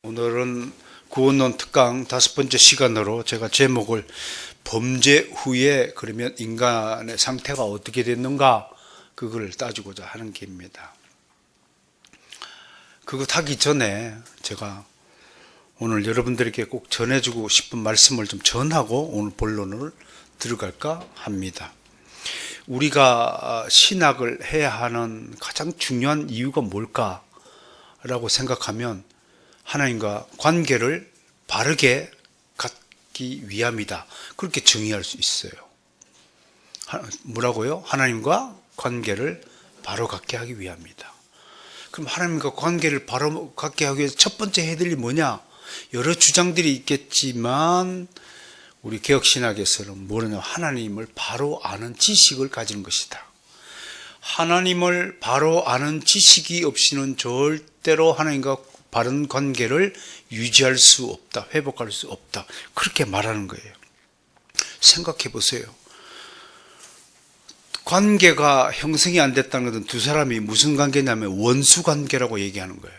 오늘은 구원론 특강 5번째 시간으로 제가 제목을 범죄 후에 그러면 인간의 상태가 어떻게 됐는가 그걸 따지고자 하는 게입니다. 그것 하기 전에 제가 오늘 여러분들에게 꼭 전해주고 싶은 말씀을 좀 전하고 오늘 본론을 들어갈까 합니다. 우리가 신학을 해야 하는 가장 중요한 이유가 뭘까라고 생각하면 하나님과 관계를 바르게 갖기 위함이다. 그렇게 정의할 수 있어요. 뭐라고요? 하나님과 관계를 바로 갖게 하기 위함이다. 그럼 하나님과 관계를 바로 갖게 하기 위해서 첫 번째 해야 될 일이 뭐냐? 여러 주장들이 있겠지만 우리 개혁신학에서는 뭐냐면 하나님을 바로 아는 지식을 가지는 것이다. 하나님을 바로 아는 지식이 없이는 절대로 하나님과 바른 관계를 유지할 수 없다. 회복할 수 없다. 그렇게 말하는 거예요. 생각해 보세요. 관계가 형성이 안 됐다는 것은 두 사람이 무슨 관계냐면 원수 관계라고 얘기하는 거예요.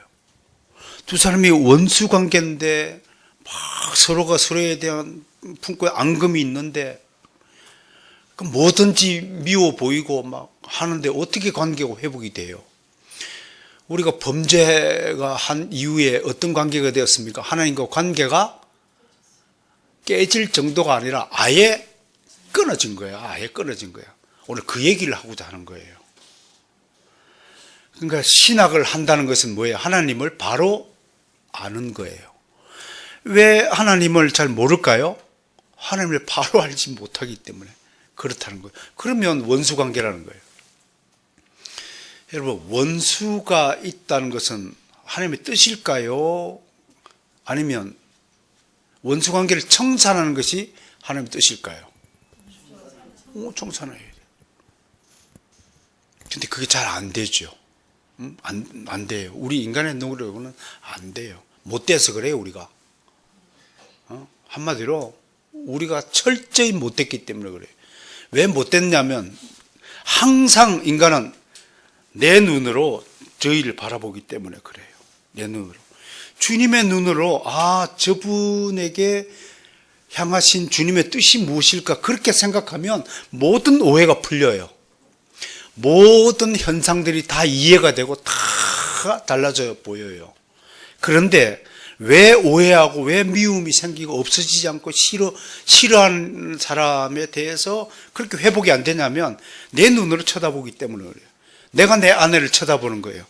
두 사람이 원수 관계인데 막 서로가 서로에 대한 품고의 앙금이 있는데 뭐든지 미워 보이고 막 하는데 어떻게 관계가 회복이 돼요? 우리가 범죄가 한 이후에 어떤 관계가 되었습니까? 하나님과 관계가 깨질 정도가 아니라 아예 끊어진 거야. 아예 끊어진 거야. 오늘 그 얘기를 하고자 하는 거예요. 그러니까 신학을 한다는 것은 뭐예요? 하나님을 바로 아는 거예요. 왜 하나님을 잘 모를까요? 하나님을 바로 알지 못하기 때문에 그렇다는 거예요. 그러면 원수 관계라는 거예요. 여러분, 원수가 있다는 것은 하나님의 뜻일까요? 아니면 원수 관계를 청산하는 것이 하나님의 뜻일까요? 청산해야 돼요. 근데 그게 잘 안 되죠. 안 돼요. 우리 인간의 능력으로는 안 돼요. 못 돼서 그래요, 우리가. 한마디로 우리가 철저히 못 됐기 때문에 그래요. 왜 못 됐냐면 항상 인간은 내 눈으로 저희를 바라보기 때문에 그래요. 내 눈으로. 주님의 눈으로 저분에게 향하신 주님의 뜻이 무엇일까 그렇게 생각하면 모든 오해가 풀려요. 모든 현상들이 다 이해가 되고 다 달라져 보여요. 그런데 왜 오해하고 왜 미움이 생기고 없어지지 않고 싫어하는 사람에 대해서 그렇게 회복이 안 되냐면 내 눈으로 쳐다보기 때문에 그래요. 내가 내 아내를 쳐다보는 거예요.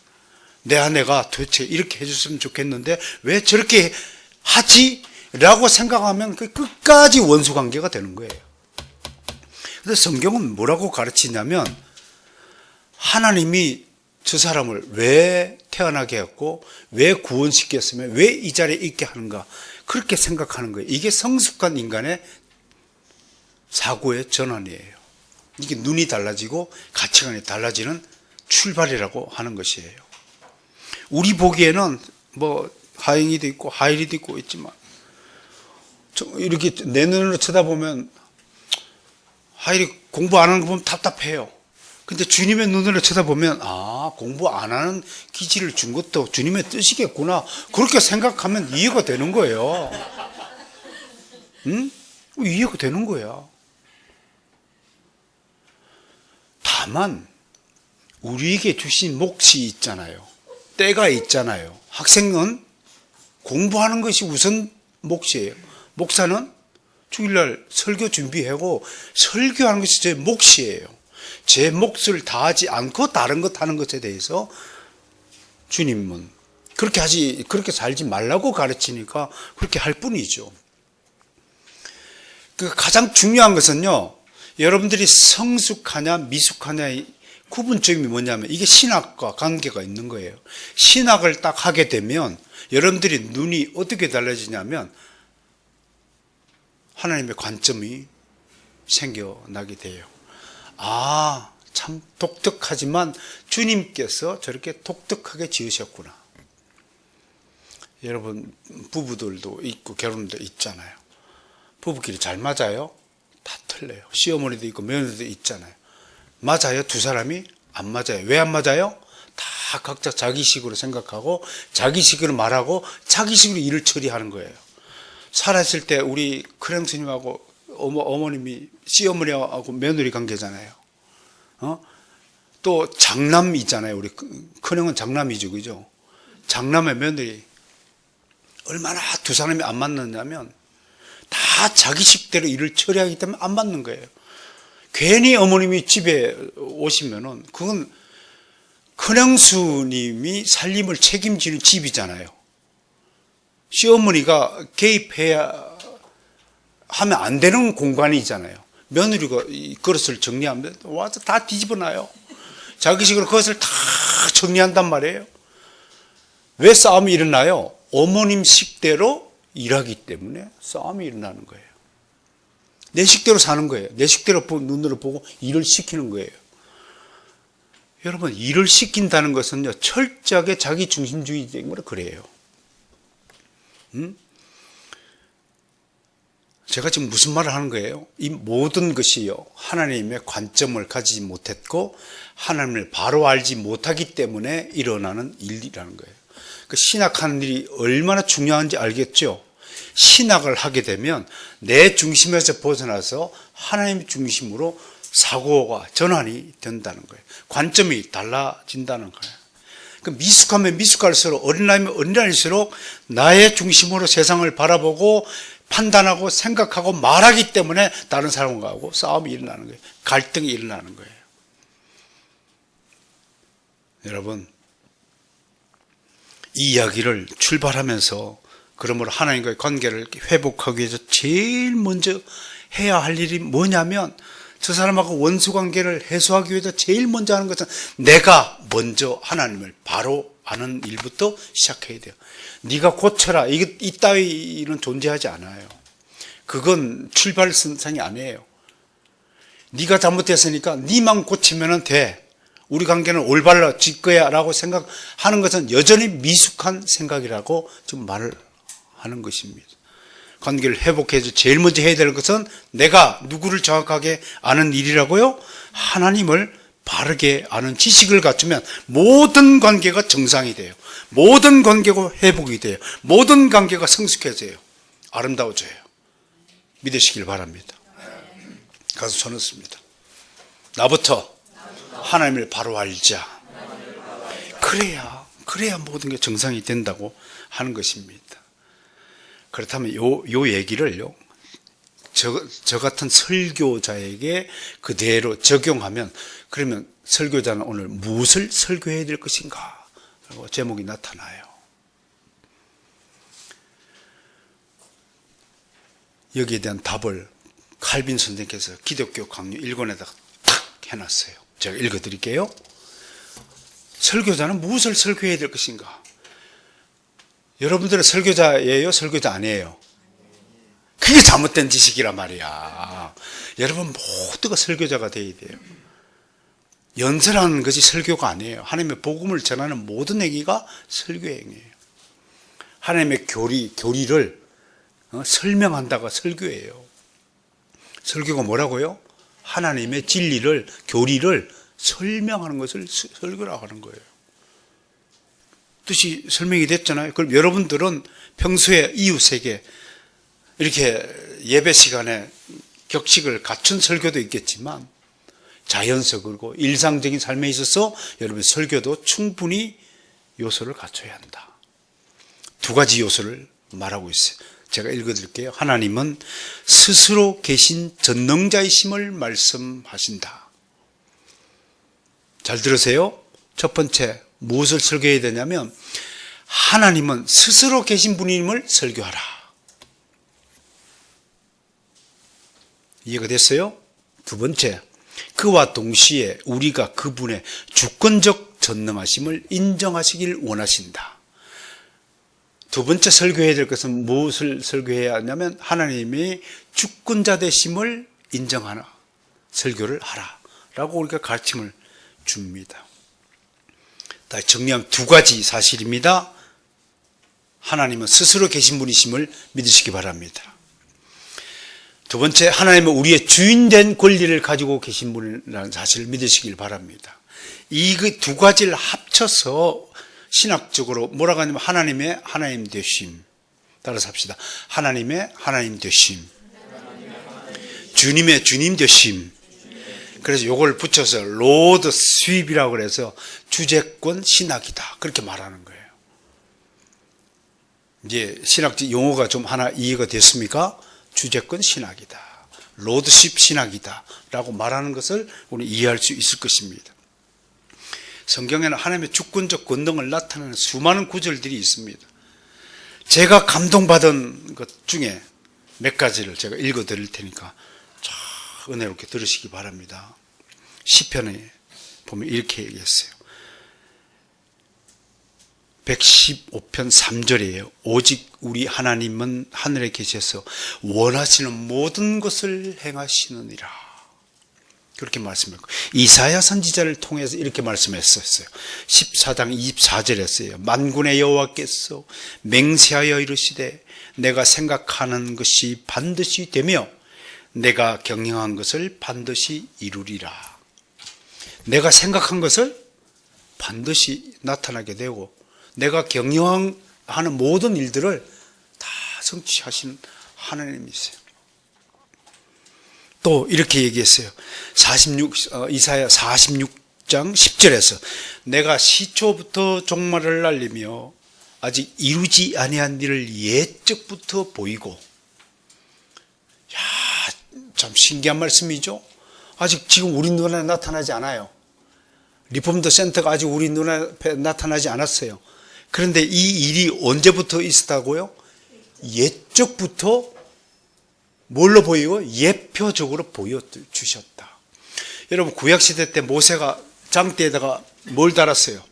내 아내가 도대체 이렇게 해줬으면 좋겠는데 왜 저렇게 하지? 라고 생각하면 그 끝까지 원수 관계가 되는 거예요. 그래서 성경은 뭐라고 가르치냐면 하나님이 저 사람을 왜 태어나게 했고 왜 구원시켰으면 왜 이 자리에 있게 하는가 그렇게 생각하는 거예요. 이게 성숙한 인간의 사고의 전환이에요. 이게 눈이 달라지고 가치관이 달라지는 출발이라고 하는 것이에요. 우리 보기에는 뭐 하잉이도 있고 하일이도 있고 있지만 이렇게 내 눈으로 쳐다보면 하일이 공부 안 하는 거 보면 답답해요. 근데 주님의 눈으로 쳐다보면 공부 안 하는 기질을 준 것도 주님의 뜻이겠구나 그렇게 생각하면 이해가 되는 거예요. 응? 이해가 되는 거야. 다만 우리에게 주신 몫이 있잖아요. 때가 있잖아요. 학생은 공부하는 것이 우선 몫이에요. 목사는 주일날 설교 준비하고 설교하는 것이 제 몫이에요. 제 몫을 다하지 않고 다른 것 하는 것에 대해서 주님은 그렇게 살지 말라고 가르치니까 그렇게 할 뿐이죠. 그 가장 중요한 것은요, 여러분들이 성숙하냐 미숙하냐의 구분점이 뭐냐면 이게 신학과 관계가 있는 거예요. 신학을 딱 하게 되면 여러분들이 눈이 어떻게 달라지냐면 하나님의 관점이 생겨나게 돼요. 참 독특하지만 주님께서 저렇게 독특하게 지으셨구나. 여러분 부부들도 있고 결혼도 있잖아요. 부부끼리 잘 맞아요? 다 틀려요. 시어머니도 있고 며느리도 있잖아요. 맞아요? 두 사람이? 안 맞아요. 왜 안 맞아요? 다 다 각자 자기식으로 생각하고 자기식으로 말하고 자기식으로 일을 처리하는 거예요. 살아있을 때 우리 큰형 스님하고 어머님이 시어머니하고 며느리 관계잖아요. 또 장남 있잖아요. 우리 큰형은 장남이죠, 그죠? 장남의 며느리 얼마나 두 사람이 안 맞느냐면 다 자기식대로 일을 처리하기 때문에 안 맞는 거예요. 괜히 어머님이 집에 오시면은 그건 큰형수님이 살림을 책임지는 집이잖아요. 시어머니가 개입해야 하면 안 되는 공간이잖아요. 며느리가 이 그릇을 정리하면 와서 다 뒤집어놔요. 자기식으로 그것을 다 정리한단 말이에요. 왜 싸움이 일어나요? 어머님 식대로 일하기 때문에 싸움이 일어나는 거예요. 내 식대로 사는 거예요. 내 식대로 눈으로 보고 일을 시키는 거예요. 여러분, 일을 시킨다는 것은요, 철저하게 자기 중심주의 때문에 그래요. 제가 지금 무슨 말을 하는 거예요? 이 모든 것이요, 하나님의 관점을 가지지 못했고 하나님을 바로 알지 못하기 때문에 일어나는 일이라는 거예요. 그 신학하는 일이 얼마나 중요한지 알겠죠? 신학을 하게 되면 내 중심에서 벗어나서 하나님 중심으로 사고가 전환이 된다는 거예요. 관점이 달라진다는 거예요. 그 미숙하면 미숙할수록, 어린아이면 어린아이일수록 나의 중심으로 세상을 바라보고 판단하고 생각하고 말하기 때문에 다른 사람하고 싸움이 일어나는 거예요. 갈등이 일어나는 거예요. 여러분, 이 이야기를 출발하면서 그러므로 하나님과의 관계를 회복하기 위해서 제일 먼저 해야 할 일이 뭐냐면, 저 사람하고 원수 관계를 해소하기 위해서 제일 먼저 하는 것은 내가 먼저 하나님을 바로 아는 일부터 시작해야 돼요. 네가 고쳐라, 이 따위는 존재하지 않아요. 그건 출발선상이 아니에요. 네가 잘못했으니까 네만 고치면 돼, 우리 관계는 올바라질 거야 라고 생각하는 것은 여전히 미숙한 생각이라고 지금 말을 하는 것입니다. 관계를 회복해서 제일 먼저 해야 될 것은 내가 누구를 정확하게 아는 일이라고요? 하나님을 바르게 아는 지식을 갖추면 모든 관계가 정상이 돼요. 모든 관계가 회복이 돼요. 모든 관계가 성숙해져요. 아름다워져요. 믿으시길 바랍니다. 가서 손을 씁니다. 나부터 하나님을 바로 알자. 그래야 모든 게 정상이 된다고 하는 것입니다. 그렇다면 요 얘기를요, 저 같은 설교자에게 그대로 적용하면, 그러면 설교자는 오늘 무엇을 설교해야 될 것인가? 라고 제목이 나타나요. 여기에 대한 답을 칼빈 선생께서 기독교 강요 1권에다가 탁 해놨어요. 제가 읽어드릴게요. 설교자는 무엇을 설교해야 될 것인가? 여러분들은 설교자예요? 설교자 아니에요? 그게 잘못된 지식이란 말이야. 여러분 모두가 설교자가 돼야 돼요. 연설하는 것이 설교가 아니에요. 하나님의 복음을 전하는 모든 행위가 설교행위예요. 하나님의 교리를 설명한다가 설교예요. 설교가 뭐라고요? 하나님의 진리를, 교리를 설명하는 것을 설교라고 하는 거예요. 뜻이 설명이 됐잖아요. 그럼 여러분들은 평소에 이웃에게 이렇게 예배 시간에 격식을 갖춘 설교도 있겠지만, 자연스럽고 일상적인 삶에 있어서 여러분 설교도 충분히 요소를 갖춰야 한다. 두 가지 요소를 말하고 있어요. 제가 읽어드릴게요. 하나님은 스스로 계신 전능자이심을 말씀하신다. 잘 들으세요. 첫 번째, 무엇을 설교해야 되냐면, 하나님은 스스로 계신 분임을 설교하라. 이해가 됐어요? 두 번째, 그와 동시에 우리가 그분의 주권적 전능하심을 인정하시길 원하신다. 두 번째 설교해야 될 것은 무엇을 설교해야 하냐면, 하나님의 주권자 되심을 인정하나 설교를 하라 라고 우리가 가르침을 줍니다. 다시 정리하면 두 가지 사실입니다. 하나님은 스스로 계신 분이심을 믿으시기 바랍니다. 두 번째, 하나님은 우리의 주인된 권리를 가지고 계신 분이라는 사실을 믿으시길 바랍니다. 이 두 가지를 합쳐서 신학적으로 뭐라고 하냐면 하나님의 하나님 되심. 따라서 합시다. 하나님의 하나님 되심. 주님의 주님 되심. 그래서 요걸 붙여서 로드 스윕이라고 그래서 주제권 신학이다. 그렇게 말하는 거예요. 이제 신학적 용어가 좀 하나 이해가 됐습니까? 주제권 신학이다. 로드십 신학이다. 라고 말하는 것을 우리 이해할 수 있을 것입니다. 성경에는 하나님의 주권적 권능을 나타내는 수많은 구절들이 있습니다. 제가 감동받은 것 중에 몇 가지를 제가 읽어 드릴 테니까 은혜롭게 들으시기 바랍니다. 시편에 보면 이렇게 얘기했어요. 115편 3절이에요. 오직 우리 하나님은 하늘에 계셔서 원하시는 모든 것을 행하시느니라. 그렇게 말씀했고, 이사야 선지자를 통해서 이렇게 말씀했었어요. 14장 24절에 했어요. 만군의 여호와께서 맹세하여 이르시되 내가 생각하는 것이 반드시 되며 내가 경영한 것을 반드시 이루리라. 내가 생각한 것을 반드시 나타나게 되고 내가 경영하는 모든 일들을 다 성취하시는 하나님이세요. 또 이렇게 얘기했어요. 이사야 46장 10절에서 내가 시초부터 종말을 날리며 아직 이루지 아니한 일을 예적부터 보이고. 야, 참 신기한 말씀이죠. 아직 지금 우리 눈에 나타나지 않아요. 리폼더 센터가 아직 우리 눈앞에 나타나지 않았어요. 그런데 이 일이 언제부터 있었다고요? 예적부터 뭘로 보이고? 예표적으로 보여주셨다. 여러분, 구약시대 때 모세가 장대에다가 뭘 달았어요?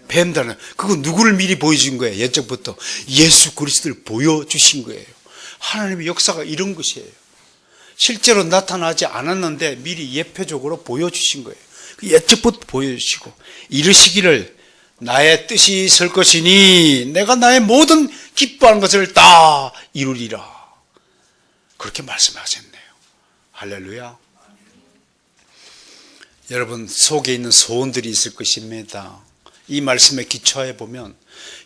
뱀 달아요. 그거 누구를 미리 보여준 거예요? 예적부터 예수 그리스도를 보여주신 거예요. 하나님의 역사가 이런 것이에요. 실제로 나타나지 않았는데 미리 예표적으로 보여주신 거예요. 예적부터 보여주시고 이르시기를 나의 뜻이 설 것이니 내가 나의 모든 기뻐하는 것을 다 이루리라. 그렇게 말씀하셨네요. 할렐루야. 여러분 속에 있는 소원들이 있을 것입니다. 이 말씀에 기초해 보면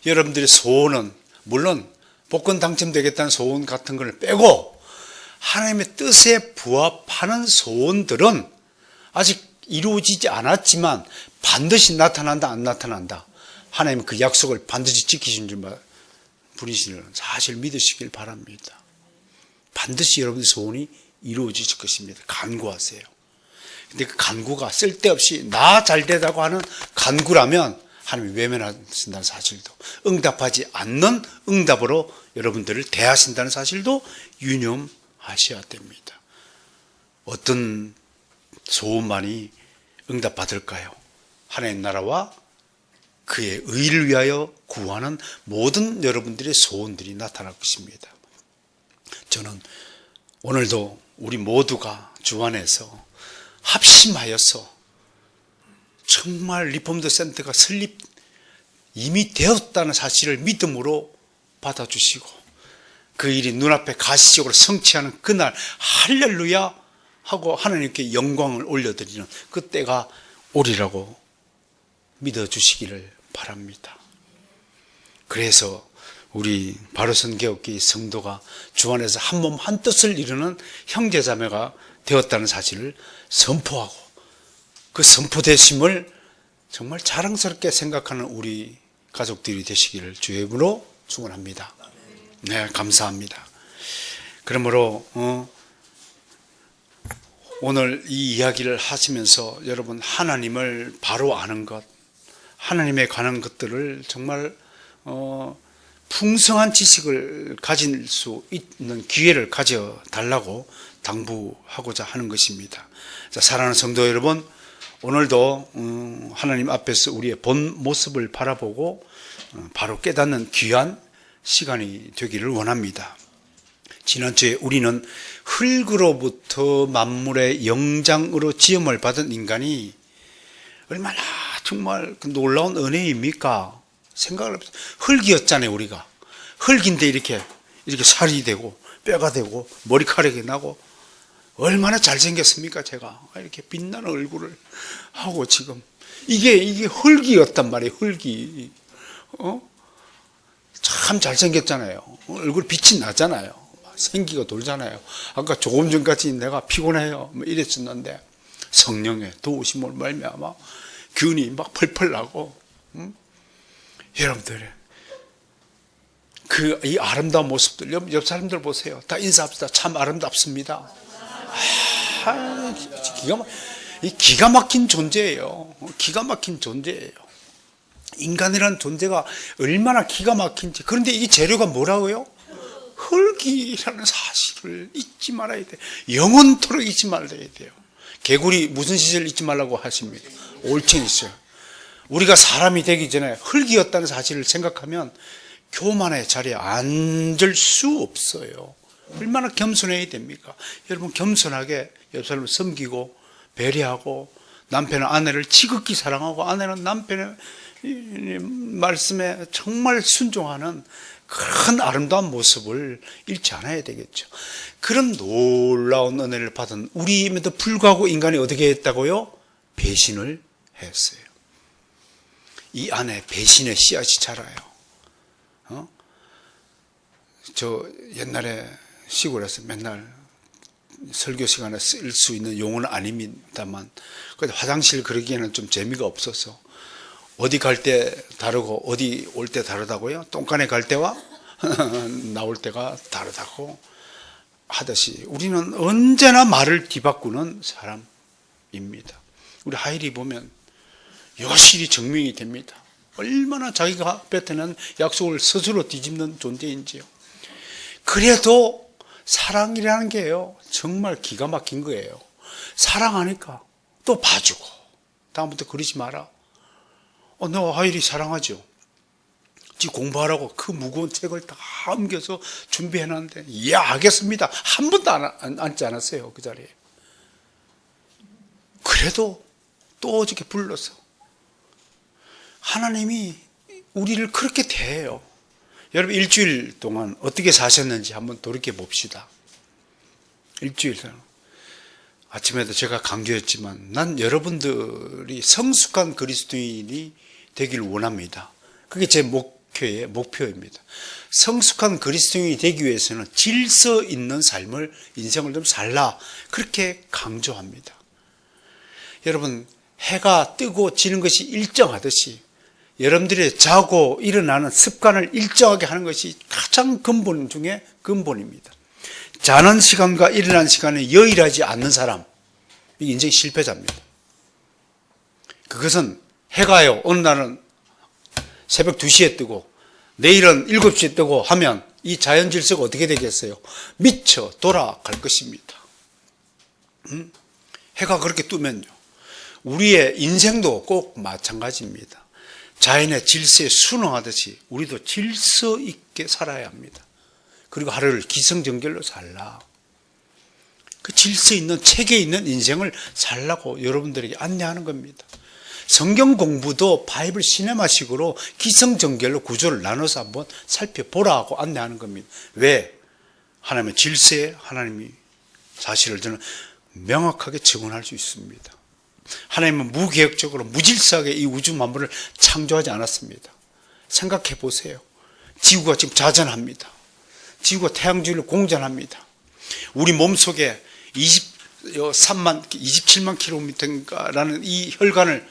여러분들의 소원은 물론 복권 당첨되겠다는 소원 같은 걸 빼고 하나님의 뜻에 부합하는 소원들은 아직 이루어지지 않았지만 반드시 나타난다 안 나타난다. 하나님은 그 약속을 반드시 지키신 줄 분이시는 사실 믿으시길 바랍니다. 반드시 여러분의 소원이 이루어질 것입니다. 간구하세요. 근데 그 간구가 쓸데없이 나 잘되다고 하는 간구라면 하나님이 외면하신다는 사실도, 응답하지 않는 응답으로 여러분들을 대하신다는 사실도 유념하셔야 됩니다. 어떤 소원만이 응답받을까요? 하나님 나라와 그의 의를 위하여 구하는 모든 여러분들의 소원들이 나타날 것입니다. 저는 오늘도 우리 모두가 주 안에서 합심하여서 정말 리폼더 센터가 설립 이미 되었다는 사실을 믿음으로 받아주시고 그 일이 눈앞에 가시적으로 성취하는 그날 할렐루야 하고 하나님께 영광을 올려드리는 그때가 오리라고 믿어주시기를 바랍니다. 그래서 우리 바로선 개혁교회 성도가 주 안에서 한 몸 한 뜻을 이루는 형제자매가 되었다는 사실을 선포하고 그 선포되심을 정말 자랑스럽게 생각하는 우리 가족들이 되시기를 주의 이름으로 축원합니다. 네, 감사합니다. 그러므로 오늘 이 이야기를 하시면서 여러분 하나님을 바로 아는 것, 하나님에 관한 것들을 정말 풍성한 지식을 가질 수 있는 기회를 가져달라고 당부하고자 하는 것입니다. 자, 사랑하는 성도 여러분, 오늘도 하나님 앞에서 우리의 본 모습을 바라보고 바로 깨닫는 귀한 시간이 되기를 원합니다. 지난주에 우리는 흙으로부터 만물의 영장으로 지음을 받은 인간이 얼마나 정말 놀라운 은혜입니까? 생각을 해보세요. 흙이었잖아요. 우리가 흙인데 이렇게 살이 되고 뼈가 되고 머리카락이 나고 얼마나 잘생겼습니까? 제가 이렇게 빛나는 얼굴을 하고 지금 이게 흙이었단 말이에요. 흙이. 참 잘생겼잖아요. 얼굴 빛이 나잖아요. 생기가 돌잖아요. 아까 조금 전까지 내가 피곤해요 뭐 이랬었는데 성령의 도우심을 말미암아 기운이 막 펄펄 나고, 여러분들 이 아름다운 모습들, 옆 사람들 보세요. 다 인사합시다. 참 아름답습니다. 기가 막힌 존재예요. 기가 막힌 존재예요. 인간이라는 존재가 얼마나 기가 막힌지. 그런데 이 재료가 뭐라고요? 흙이라는 사실을 잊지 말아야 돼요. 영원토록 잊지 말아야 돼요. 개구리 무슨 시절 잊지 말라고 하십니까? 옳지 있어요. 우리가 사람이 되기 전에 흙이었다는 사실을 생각하면 교만의 자리에 앉을 수 없어요. 얼마나 겸손해야 됩니까? 여러분, 겸손하게 옆 사람을 섬기고 배려하고, 남편은 아내를 지극히 사랑하고 아내는 남편의 말씀에 정말 순종하는 그런 아름다운 모습을 잃지 않아야 되겠죠. 그런 놀라운 은혜를 받은 우리임에도 불구하고 인간이 어떻게 했다고요? 배신을 했어요. 이 안에 배신의 씨앗이 자라요. 저 옛날에 시골에서 맨날 설교 시간에 쓸 수 있는 용어는 아닙니다만, 화장실 그러기에는 좀 재미가 없어서 어디 갈 때 다르고 어디 올 때 다르다고요? 똥간에 갈 때와 나올 때가 다르다고 하듯이 우리는 언제나 말을 뒤바꾸는 사람입니다. 우리 하일이 보면 여실히 증명이 됩니다. 얼마나 자기가 뱉어낸 약속을 스스로 뒤집는 존재인지요. 그래도 사랑이라는 게요, 정말 기가 막힌 거예요. 사랑하니까 또 봐주고, 다음부터 그러지 마라. 너 하일이 사랑하죠? 지 공부하라고 그 무거운 책을 다 옮겨서 준비해놨는데, 예, 알겠습니다. 한 번도 앉지 않았어요, 그 자리에. 그래도 또 어저께 불러서 하나님이 우리를 그렇게 대해요. 여러분, 일주일 동안 어떻게 사셨는지 한번 돌이켜 봅시다. 일주일 동안. 아침에도 제가 강조했지만 난 여러분들이 성숙한 그리스도인이 되기를 원합니다. 그게 제 목표입니다. 성숙한 그리스도인이 되기 위해서는 질서 있는 삶을, 인생을 좀 살라, 그렇게 강조합니다. 여러분, 해가 뜨고 지는 것이 일정하듯이 여러분들이 자고 일어나는 습관을 일정하게 하는 것이 가장 근본 중에 근본입니다. 자는 시간과 일어나는 시간에 여일하지 않는 사람, 이게 인생 실패자입니다. 그것은 해가요, 어느 날은 새벽 2시에 뜨고 내일은 7시에 뜨고 하면 이 자연 질서가 어떻게 되겠어요? 미쳐 돌아갈 것입니다. 해가 그렇게 뜨면요, 우리의 인생도 꼭 마찬가지입니다. 자연의 질서에 순응하듯이 우리도 질서 있게 살아야 합니다. 그리고 하루를 기승전결로 살라. 그 질서 있는, 체계 있는 인생을 살라고 여러분들에게 안내하는 겁니다. 성경 공부도 바이블 시네마식으로 기승전결로 구조를 나눠서 한번 살펴보라고 안내하는 겁니다. 왜? 하나님의 질서에 하나님이 사실을 저는 명확하게 증언할 수 있습니다. 하나님은 무계획적으로 무질서하게 이 우주 만물을 창조하지 않았습니다. 생각해 보세요. 지구가 지금 자전합니다. 지구가 태양주를 공전합니다. 우리 몸속에 27만 킬로미터라는 이 혈관을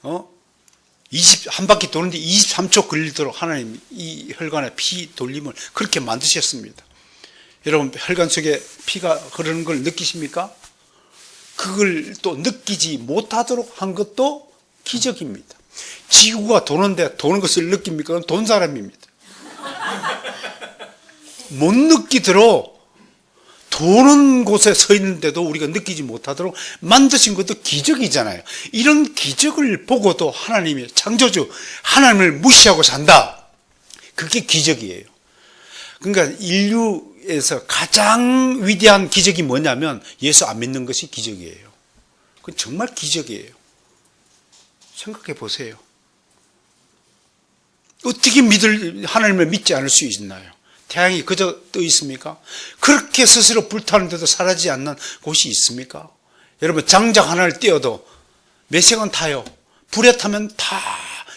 한 바퀴 도는데 23초 걸리도록 하나님이 이 혈관의 피 돌림을 그렇게 만드셨습니다. 여러분, 혈관 속에 피가 흐르는 걸 느끼십니까? 그걸 또 느끼지 못하도록 한 것도 기적입니다. 지구가 도는데 도는 것을 느낍니까? 그건 돈 사람입니다. 못 느끼도록 도는 곳에 서 있는데도 우리가 느끼지 못하도록 만드신 것도 기적이잖아요. 이런 기적을 보고도 하나님이 창조주 하나님을 무시하고 산다. 그게 기적이에요. 그러니까 인류에서 가장 위대한 기적이 뭐냐면 예수 안 믿는 것이 기적이에요. 그건 정말 기적이에요. 생각해 보세요. 어떻게 하나님을 믿지 않을 수 있나요? 태양이 그저 떠 있습니까? 그렇게 스스로 불타는데도 사라지지 않는 곳이 있습니까? 여러분, 장작 하나를 띄어도 몇 시간 타요? 불에 타면 다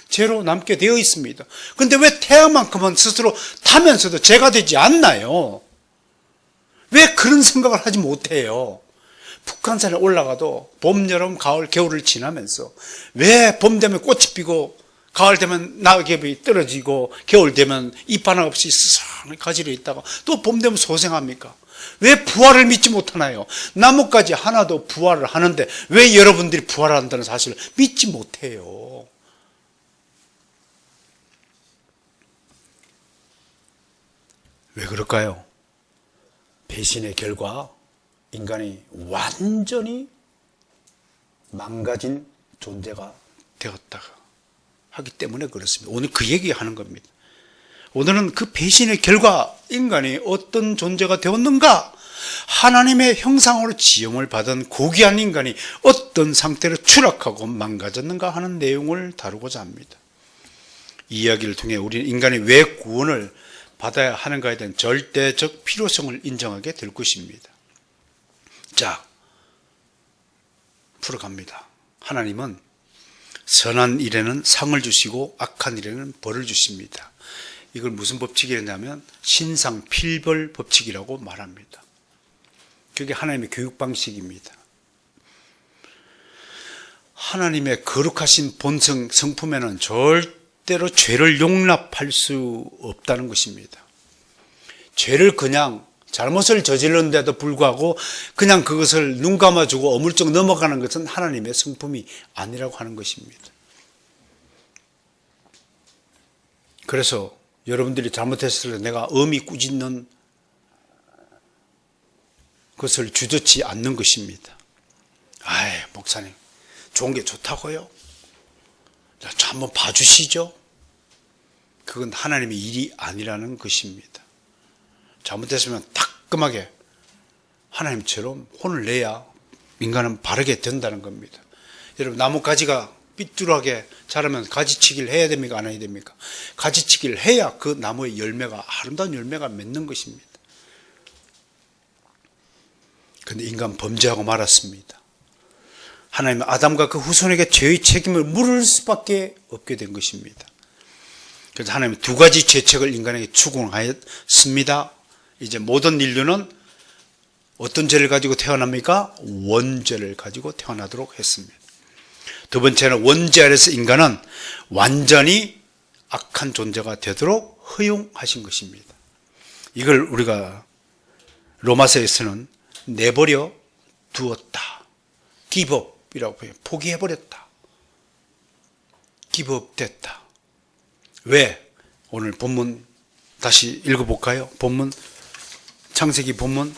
죄로 남게 되어 있습니다. 그런데 왜 태양만큼은 스스로 타면서도 죄가 되지 않나요? 왜 그런 생각을 하지 못해요? 북한산에 올라가도 봄, 여름, 가을, 겨울을 지나면서 왜 봄 되면 꽃이 피고 가을 되면 낙엽이 떨어지고 겨울 되면 잎 하나 없이 스스로 가지러 있다가 또 봄 되면 소생합니까? 왜 부활을 믿지 못하나요? 나뭇가지 하나도 부활을 하는데 왜 여러분들이 부활한다는 사실을 믿지 못해요? 왜 그럴까요? 배신의 결과 인간이 완전히 망가진 존재가 되었다가 하기 때문에 그렇습니다. 오늘 그 얘기하는 겁니다. 오늘은 그 배신의 결과 인간이 어떤 존재가 되었는가? 하나님의 형상으로 지음을 받은 고귀한 인간이 어떤 상태로 추락하고 망가졌는가 하는 내용을 다루고자 합니다. 이 이야기를 통해 우리는 인간이 왜 구원을 받아야 하는가에 대한 절대적 필요성을 인정하게 될 것입니다. 자, 풀어갑니다. 하나님은 선한 일에는 상을 주시고 악한 일에는 벌을 주십니다. 이걸 무슨 법칙이냐면 신상 필벌 법칙이라고 말합니다. 그게 하나님의 교육 방식입니다. 하나님의 거룩하신 본성 성품에는 절대로 죄를 용납할 수 없다는 것입니다. 죄를 그냥 잘못을 저질렀는데도 불구하고 그냥 그것을 눈 감아주고 어물쩍 넘어가는 것은 하나님의 성품이 아니라고 하는 것입니다. 그래서 여러분들이 잘못했을 때 내가 엄히 꾸짖는 것을 주저치 않는 것입니다. 아이, 목사님, 좋은 게 좋다고요? 저 한번 봐주시죠? 그건 하나님의 일이 아니라는 것입니다. 잘못했으면 따끔하게 하나님처럼 혼을 내야 인간은 바르게 된다는 겁니다. 여러분, 나뭇가지가 삐뚤하게 자라면 가지치기를 해야 됩니까? 안 해야 됩니까? 가지치기를 해야 그 나무의 열매가, 아름다운 열매가 맺는 것입니다. 그런데 인간 범죄하고 말았습니다. 하나님은 아담과 그 후손에게 죄의 책임을 물을 수밖에 없게 된 것입니다. 그래서 하나님은 두 가지 죄책을 인간에게 추궁하였습니다. 이제 모든 인류는 어떤 죄를 가지고 태어납니까? 원죄를 가지고 태어나도록 했습니다. 두 번째는 원죄 아래서 인간은 완전히 악한 존재가 되도록 허용하신 것입니다. 이걸 우리가 로마서에서는 내버려 두었다. give up이라고 해요. 포기해버렸다. give up 됐다. 왜? 오늘 본문 다시 읽어볼까요? 본문, 창세기 본문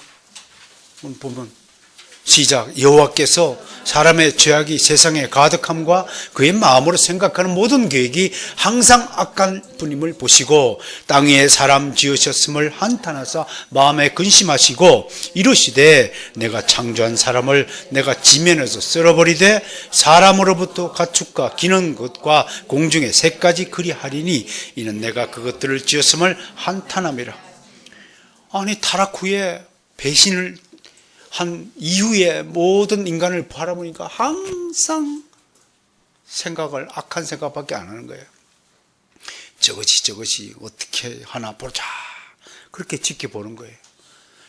시작. 여호와께서 사람의 죄악이 세상에 가득함과 그의 마음으로 생각하는 모든 계획이 항상 악한 분임을 보시고 땅 위에 사람 지으셨음을 한탄하사 마음에 근심하시고 이르시되 내가 창조한 사람을 내가 지면에서 쓸어버리되 사람으로부터 가축과 기는 것과 공중의 새까지 그리하리니 이는 내가 그것들을 지었음을 한탄함이라. 아니, 타락 후에 배신을 한 이후에 모든 인간을 바라보니까 항상 생각을 악한 생각밖에 안 하는 거예요. 저것이 어떻게 하나 보자, 그렇게 지켜보는 거예요.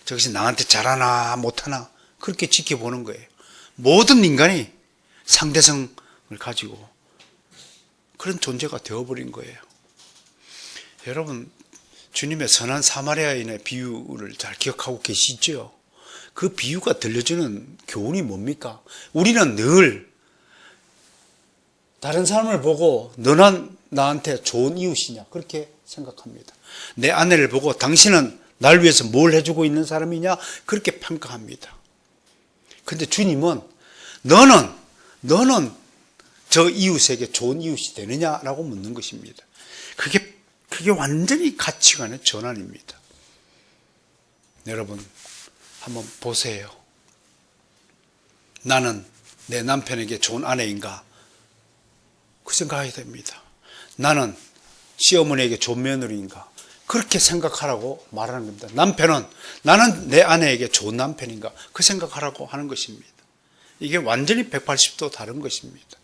저것이 나한테 잘하나 못하나 그렇게 지켜보는 거예요. 모든 인간이 상대성을 가지고 그런 존재가 되어버린 거예요. 여러분, 주님의 선한 사마리아인의 비유를 잘 기억하고 계시죠? 그 비유가 들려주는 교훈이 뭡니까? 우리는 늘 다른 사람을 보고 너는 나한테 좋은 이웃이냐 그렇게 생각합니다. 내 아내를 보고 당신은 날 위해서 뭘 해주고 있는 사람이냐 그렇게 평가합니다. 그런데 주님은 너는 저 이웃에게 좋은 이웃이 되느냐라고 묻는 것입니다. 그게 완전히 가치관의 전환입니다. 여러분, 한번 보세요. 나는 내 남편에게 좋은 아내인가? 그 생각해야 됩니다. 나는 시어머니에게 좋은 며느리인가? 그렇게 생각하라고 말하는 겁니다. 남편은 나는 내 아내에게 좋은 남편인가? 그 생각하라고 하는 것입니다. 이게 완전히 180도 다른 것입니다.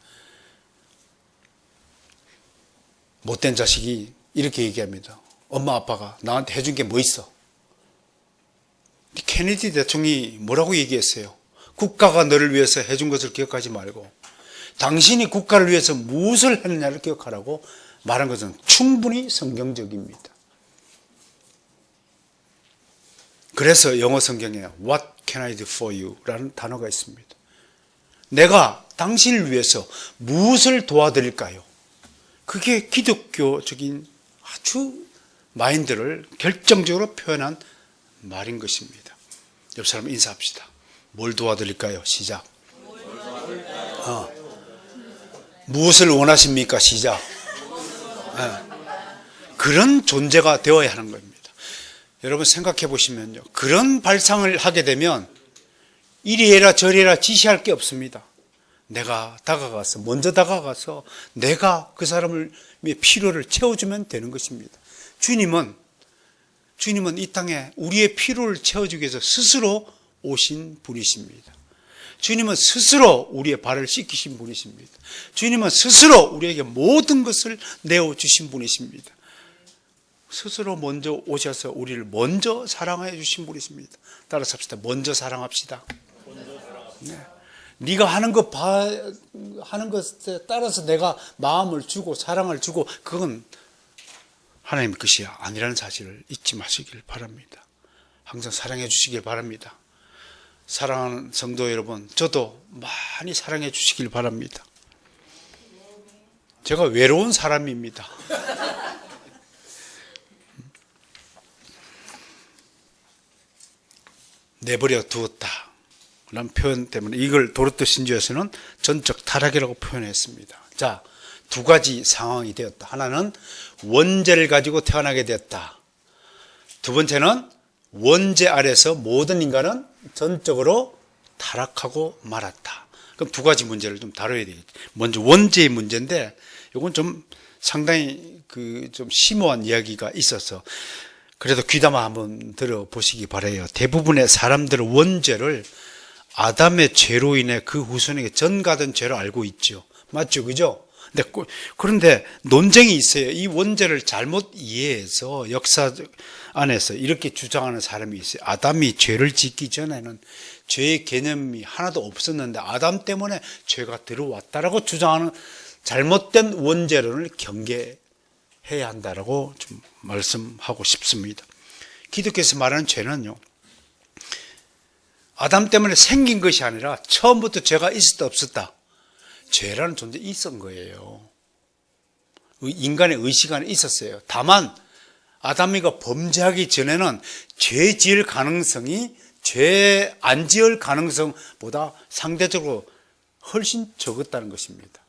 못된 자식이 이렇게 얘기합니다. 엄마 아빠가 나한테 해준 게 뭐 있어? 케네디 대통령이 뭐라고 얘기했어요? 국가가 너를 위해서 해준 것을 기억하지 말고 당신이 국가를 위해서 무엇을 했느냐를 기억하라고 말한 것은 충분히 성경적입니다. 그래서 영어 성경에 What can I do for you? 라는 단어가 있습니다. 내가 당신을 위해서 무엇을 도와드릴까요? 그게 기독교적인 아주 마인드를 결정적으로 표현한 말인 것입니다. 옆 사람 인사합시다. 뭘 도와드릴까요? 시작. 무엇을 원하십니까? 시작. 그런 존재가 되어야 하는 겁니다. 여러분 생각해 보시면요. 그런 발상을 하게 되면 이리 해라 저리 해라 지시할 게 없습니다. 내가 다가가서 먼저 다가가서 내가 그 사람의 필요를 채워주면 되는 것입니다. 주님은 이 땅에 우리의 필요를 채워주기 위해서 스스로 오신 분이십니다. 주님은 스스로 우리의 발을 씻기신 분이십니다. 주님은 스스로 우리에게 모든 것을 내어주신 분이십니다. 스스로 먼저 오셔서 우리를 먼저 사랑해 주신 분이십니다. 따라서 합시다. 먼저 사랑합시다. 네. 네가 하는 것에 따라서 내가 마음을 주고 사랑을 주고 그건 하나님의 것이 아니라는 사실을 잊지 마시길 바랍니다. 항상 사랑해 주시길 바랍니다. 사랑하는 성도 여러분, 저도 많이 사랑해 주시길 바랍니다. 제가 외로운 사람입니다. 내버려 두었다 라는 표현 때문에 이걸 도르트 신조에서는 전적 타락이라고 표현했습니다. 자, 두 가지 상황이 되었다. 하나는 원죄를 가지고 태어나게 되었다. 두 번째는 원죄 아래서 모든 인간은 전적으로 타락하고 말았다. 그럼 두 가지 문제를 좀 다뤄야 되겠죠. 먼저 원죄의 문제인데 이건 좀 상당히 좀 심오한 이야기가 있어서 그래도 귀담아 한번 들어보시기 바라요. 대부분의 사람들은 원죄를 아담의 죄로 인해 그 후손에게 전가된 죄로 알고 있죠. 맞죠? 그죠? 그런데 논쟁이 있어요. 이 원죄를 잘못 이해해서 역사 안에서 이렇게 주장하는 사람이 있어요. 아담이 죄를 짓기 전에는 죄의 개념이 하나도 없었는데 아담 때문에 죄가 들어왔다라고 주장하는 잘못된 원죄론을 경계해야 한다라고 좀 말씀하고 싶습니다. 기독교에서 말하는 죄는요, 아담 때문에 생긴 것이 아니라 처음부터 죄가 있었다 없었다. 죄라는 존재 있었던 거예요. 인간의 의식 안에 있었어요. 다만 아담이가 범죄하기 전에는 죄 지을 가능성이 죄 안 지을 가능성보다 상대적으로 훨씬 적었다는 것입니다.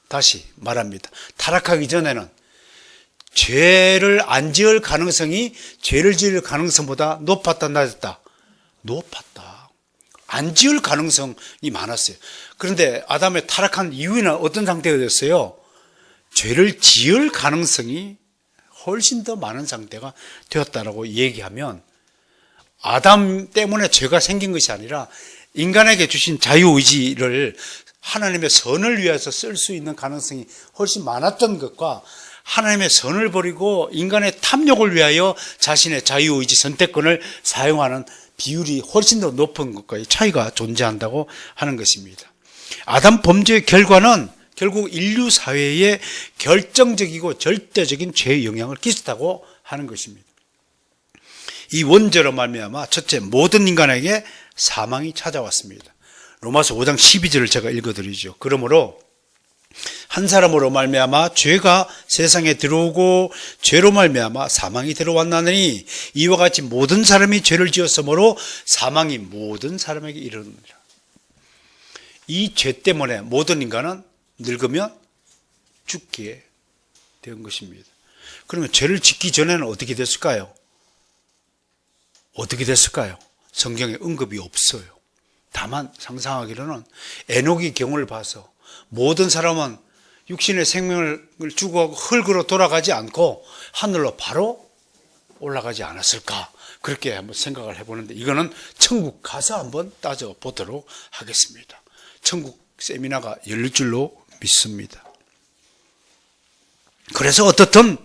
다시 말합니다. 타락하기 전에는 죄를 안 지을 가능성이 죄를 지을 가능성보다 높았다 낮았다? 높았다. 안 지을 가능성이 많았어요. 그런데 아담의 타락한 이후에는 어떤 상태가 됐어요? 죄를 지을 가능성이 훨씬 더 많은 상태가 되었다라고 얘기하면 아담 때문에 죄가 생긴 것이 아니라 인간에게 주신 자유의지를 하나님의 선을 위해서 쓸 수 있는 가능성이 훨씬 많았던 것과 하나님의 선을 버리고 인간의 탐욕을 위하여 자신의 자유의지 선택권을 사용하는 비율이 훨씬 더 높은 것과의 차이가 존재한다고 하는 것입니다. 아담 범죄의 결과는 결국 인류 사회에 결정적이고 절대적인 죄의 영향을 끼쳤다고 하는 것입니다. 이 원죄로 말미암아 첫째, 모든 인간에게 사망이 찾아왔습니다. 로마서 5장 12절을 제가 읽어드리죠. 그러므로 한 사람으로 말미암아 죄가 세상에 들어오고 죄로 말미암아 사망이 들어왔나니 이와 같이 모든 사람이 죄를 지었으므로 사망이 모든 사람에게 이르느니라. 이 죄 때문에 모든 인간은 늙으면 죽게 된 것입니다. 그러면 죄를 짓기 전에는 어떻게 됐을까요? 어떻게 됐을까요? 성경에 언급이 없어요. 다만 상상하기로는 에녹의 경우를 봐서 모든 사람은 육신의 생명을 주고 흙으로 돌아가지 않고 하늘로 바로 올라가지 않았을까, 그렇게 한번 생각을 해보는데 이거는 천국 가서 한번 따져보도록 하겠습니다. 천국 세미나가 열릴 줄로 믿습니다. 그래서 어떻든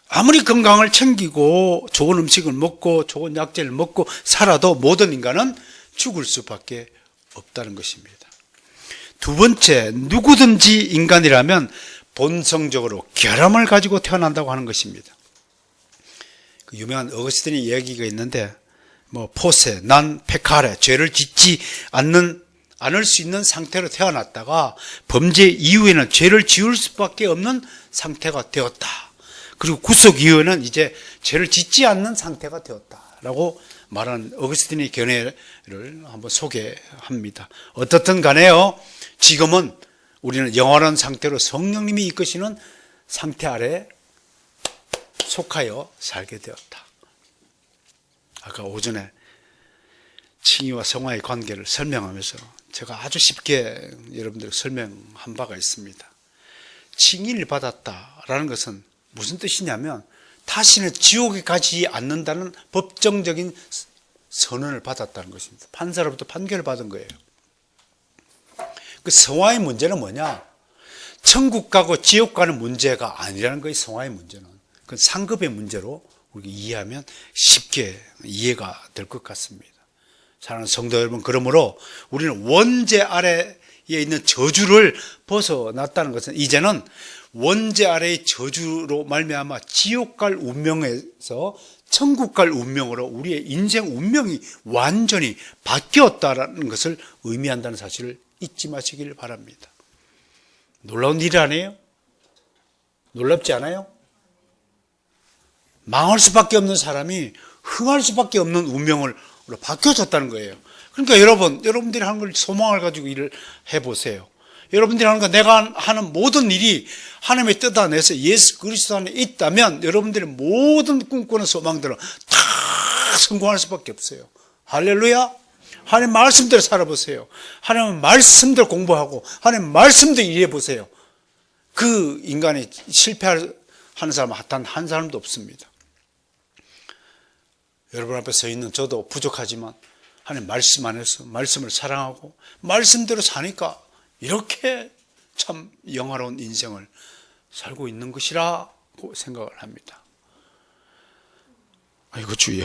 아무리 건강을 챙기고 좋은 음식을 먹고 좋은 약재를 먹고 살아도 모든 인간은 죽을 수밖에 없다는 것입니다. 두 번째, 누구든지 인간이라면 본성적으로 결함을 가지고 태어난다고 하는 것입니다. 그 유명한 어거스틴의 이야기가 있는데, 포세, 난 페카레, 죄를 짓지 않을 수 있는 상태로 태어났다가 범죄 이후에는 죄를 지을 수밖에 없는 상태가 되었다. 그리고 구속 이후에는 이제 죄를 짓지 않는 상태가 되었다라고 말하는 어거스틴의 견해를 한번 소개합니다. 어떻든 간에요, 지금은 우리는 영원한 상태로 성령님이 이끄시는 상태 아래 속하여 살게 되었다. 아까 오전에 칭의와 성화의 관계를 설명하면서 제가 아주 쉽게 여러분들에게 설명한 바가 있습니다. 칭의를 받았다라는 것은 무슨 뜻이냐면 다시는 지옥에 가지 않는다는 법정적인 선언을 받았다는 것입니다. 판사로부터 판결을 받은 거예요. 그 성화의 문제는 뭐냐? 천국 가고 지옥 가는 문제가 아니라는 거예요. 성화의 문제는. 그 상급의 문제로 우리가 이해하면 쉽게 이해가 될 것 같습니다. 사랑하는 성도 여러분, 그러므로 우리는 원죄 아래에 있는 저주를 벗어났다는 것은 이제는 원죄 아래의 저주로 말미암아 지옥 갈 운명에서 천국 갈 운명으로 우리의 인생 운명이 완전히 바뀌었다는 것을 의미한다는 사실을 잊지 마시기를 바랍니다. 놀라운 일 아니에요? 놀랍지 않아요? 망할 수밖에 없는 사람이 흥할 수밖에 없는 운명으로 바뀌어졌다는 거예요. 그러니까 여러분들이 하는 걸 소망을 가지고 일을 해보세요. 여러분들이 하는 거, 내가 하는 모든 일이 하나님의 뜻 안에서 예수 그리스도 안에 있다면 여러분들의 모든 꿈꾸는 소망들은 다 성공할 수밖에 없어요. 할렐루야. 하나님 말씀대로 살아보세요. 하나님 말씀대로 공부하고 하나님 말씀대로 일해보세요. 그 인간이 실패하는 사람은 단 한 사람도 없습니다. 여러분 앞에 서 있는 저도 부족하지만 하나님 말씀 안에서 말씀을 사랑하고 말씀대로 사니까 이렇게 참 영화로운 인생을 살고 있는 것이라고 생각을 합니다. 아이고 주여.